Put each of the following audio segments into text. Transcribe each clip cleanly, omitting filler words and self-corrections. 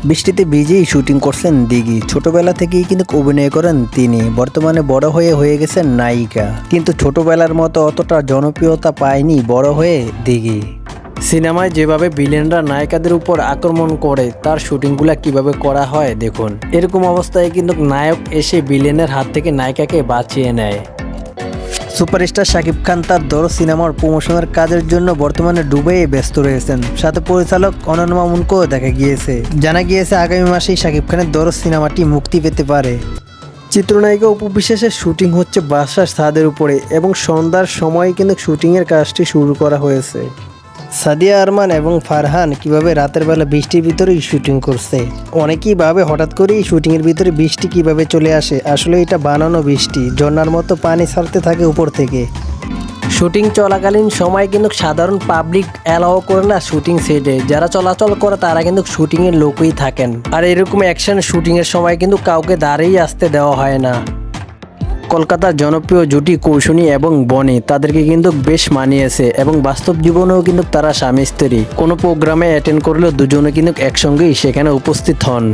বৃষ্টিতে ভিজেই শুটিং করছেন দিঘি। ছোটবেলা থেকেই কিন্তু অভিনয় করেন তিনি। বর্তমানে বড় হয়ে গেছেন নায়িকা, কিন্তু ছোটবেলার মতো অতটা জনপ্রিয়তা পায়নি বড় হয়ে দিঘি। সিনেমায় যেভাবে ভিলেনরা নায়িকাদের উপর আক্রমণ করে তার শুটিংগুলো কিভাবে করা হয় দেখুন। এরকম অবস্থায় কিন্তু নায়ক এসে ভিলেনের হাত থেকে নায়িকাকে বাঁচিয়ে নেয়। সুপারস্টার শাকিব খান তার দরদ সিনেমার প্রমোশনের কাজের জন্য বর্তমানে দুবাইয়ে ব্যস্ত রয়েছেন। সাথে পরিচালক অনন্য মামুনকেও দেখা গিয়েছে। জানা গিয়েছে আগামী মাসেই শাকিব খানের দরদ সিনেমাটি মুক্তি পেতে পারে। চিত্রনায়িকা অপু বিশ্বাসের শুটিং হচ্ছে বাসার ছাদের উপরে এবং সন্ধ্যার সময় কিন্তু শুটিংয়ের কাজটি শুরু করা হয়েছে। সাদিয়া আরমান এবং ফারহান কিভাবে রাতের বেলা বৃষ্টির ভিতরেই শুটিং করছে। অনেকেই ভাবে হঠাৎ করেই শুটিংয়ের ভিতরে বৃষ্টি কিভাবে চলে আসে। আসলে এটা বানানো বৃষ্টি, ঝর্ণার মতো পানি ছাড়তে থাকে উপর থেকে। শুটিং চলাকালীন সময় কিন্তু সাধারণ পাবলিক অ্যালাও করে না শুটিং সেটে। যারা চলাচল করে তারা কিন্তু শুটিংয়ের লোকই থাকেন। আর এরকম অ্যাকশন শুটিংয়ের সময় কিন্তু কাউকে দাঁড়িয়ে আসতে দেওয়া হয় না। কলকাতার জনপ্রিয় জুটি কৌশনী এবং বনি তাদেরকে কিন্তু বেশ মানিয়েছে এবং বাস্তব জীবনেও কিন্তু তারা স্বামী স্ত্রী। কোনো প্রোগ্রামে অ্যাটেন্ড করলেও দুজনে কিন্তু একসঙ্গেই সেখানে উপস্থিত হন।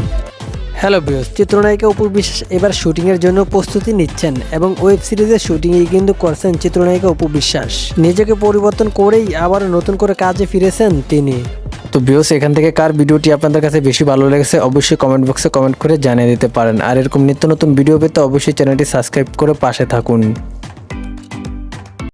হ্যালো ভিউয়ার্স, চিত্রনায়িকা অপু বিশ্বাস এবার শুটিংয়ের জন্য প্রস্তুতি নিচ্ছেন এবং ওয়েব সিরিজের শুটিংই কিন্তু করছেন চিত্রনায়িকা অপু বিশ্বাস। নিজেকে পরিবর্তন করেই আবার নতুন করে কাজে ফিরেছেন তিনি। তো ভিউয়ার্স, এখান থেকে কার ভিডিওটি আপনাদের কাছে বেশি ভালো লেগেছে অবশ্যই কমেন্ট বক্সে কমেন্ট করে জানিয়ে দিতে পারেন। আর এরকম নিত্য নতুন ভিডিও পেতে অবশ্যই চ্যানেলটি সাবস্ক্রাইব করে পাশে থাকুন।